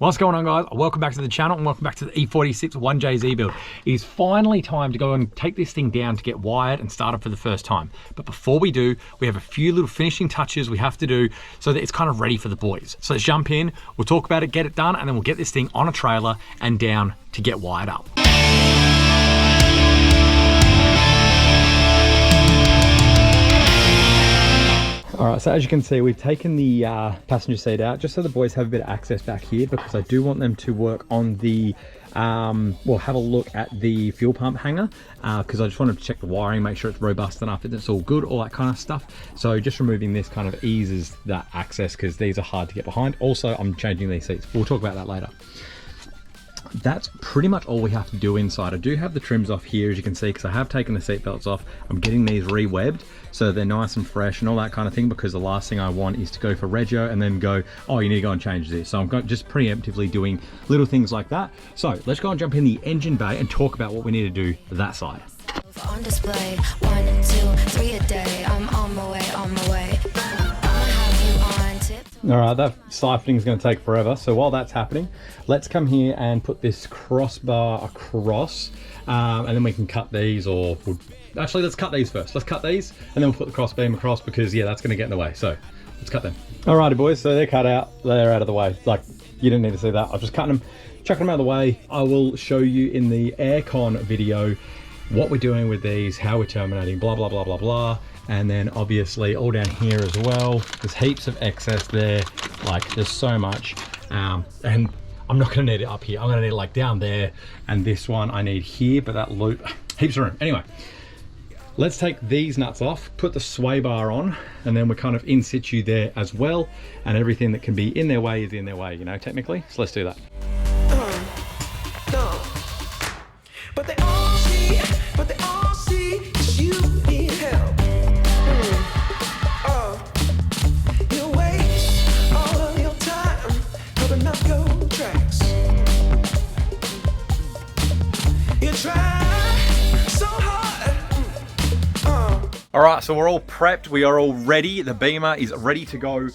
What's going on, guys? Welcome back to the channel and welcome back to the E46 1JZ build. It is finally time to go and take this thing down to get wired and started for the first time. But before we do, we have a few little finishing touches we have to do so that it's kind of ready for the boys. So let's jump in, we'll talk about it, get it done, and then we'll get this thing on a trailer and down to get wired up. All right, so as you can see, we've taken the passenger seat out just so the boys have a bit of access back here, because I do want them to work on the, well, have a look at the fuel pump hanger, because I just wanted to check the wiring, make sure it's robust enough, that it's all good, all that kind of stuff. So just removing this kind of eases that access, because these are hard to get behind. Also, I'm changing these seats. We'll talk about that later. That's pretty much all we have to do inside. I do have the trims off here, as you can see, because I have taken the seat belts off. I'm getting these re-webbed so they're nice and fresh and all that kind of thing, because the last thing I want is to go for Reggio and then go, oh, you need to go and change this. So I'm just preemptively doing little things like that. So let's go and jump in the engine bay and talk about what we need to do that side. On display, 1, 2, 3 a day. I'm on my way, on my way. All right, that siphoning is going to take forever. So while that's happening, let's come here and put this crossbar across, and then we can cut these, or actually, let's cut these first. Let's cut these, and then we'll put the cross beam across, because yeah, that's going to get in the way. So let's cut them. Alrighty, boys. So they're cut out. They're out of the way. Like, you didn't need to see that. I've just cutting them, chucking them out of the way. I will show you in the aircon video what we're doing with these, how we're terminating, blah blah blah blah blah. And then obviously all down here as well, there's heaps of excess there, like there's so much, and I'm not gonna need it up here. I'm gonna need it like down there, and this one I need here, but that loop, heaps of room. Anyway, let's take these nuts off, put the sway bar on, and then we're kind of in situ there as well, and everything that can be in their way is in their way, you know, technically. So let's do that. But they all see is you need help. You waste all of your time helping up your tracks. You try so hard. All right, so we're all prepped. We are all ready. The Beamer is ready to go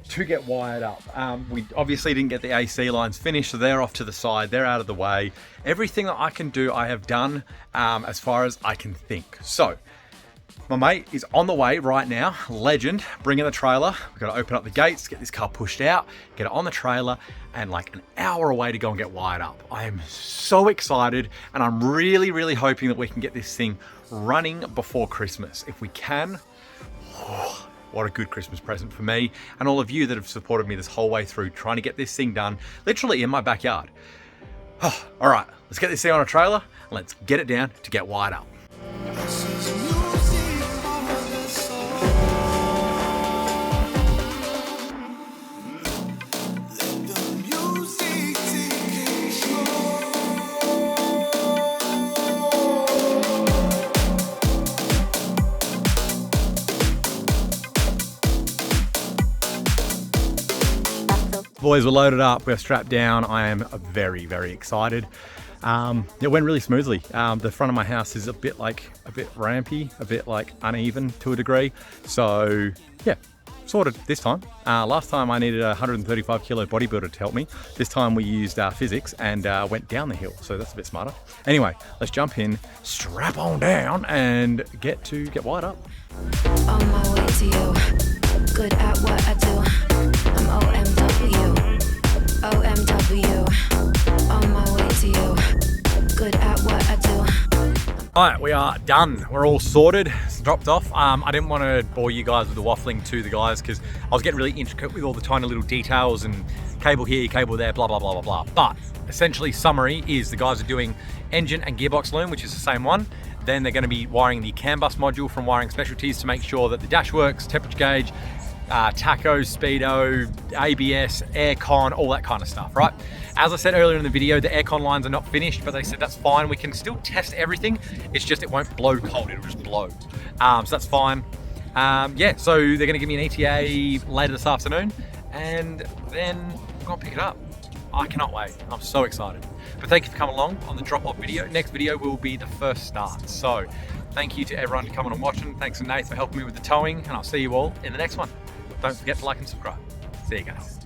to get wired up. We obviously didn't get the AC lines finished, so they're off to the side, they're out of the way. Everything that I can do, I have done as far as I can think. So my mate is on the way right now, Legend, bringing the trailer. We've got to open up the gates, get this car pushed out, get it on the trailer, and like an hour away to go and get wired up. I am so excited, and I'm really, really hoping that we can get this thing running before Christmas. If we can, what a good Christmas present for me and all of you that have supported me this whole way through trying to get this thing done, literally in my backyard. Oh, all right, let's get this thing on a trailer and let's get it down to get wired up. Boys, we're loaded up, we're strapped down. I am very, very excited. It went really smoothly. The front of my house is a bit rampy, a bit like uneven to a degree. So yeah, sorted this time. Last time I needed a 135 kilo bodybuilder to help me. This time we used physics and went down the hill. So that's a bit smarter. Anyway, let's jump in, strap on down and get wired up. On my way to you, good at what I do. I'm OMW, on my way to you, good at what I do. All right, we are done. We're all sorted, it's dropped off. I didn't want to bore you guys with the waffling to the guys, because I was getting really intricate with all the tiny little details and cable here, cable there, blah, blah, blah, blah, blah. But essentially, summary is the guys are doing engine and gearbox loom, which is the same one. Then they're going to be wiring the CAN bus module from Wiring Specialties to make sure that the dash works, temperature gauge, tacho, speedo, ABS, aircon, all that kind of stuff, right? As I said earlier in the video, the aircon lines are not finished, but they said that's fine. We can still test everything. It's just it won't blow cold, it'll just blow. So that's fine. Yeah, so they're gonna give me an ETA later this afternoon, and then I'm gonna pick it up. I cannot wait. I'm so excited. But thank you for coming along on the drop-off video. Next video will be the first start. So thank you to everyone for coming and watching. Thanks to Nate for helping me with the towing, and I'll see you all in the next one. Don't forget to like and subscribe. See you guys.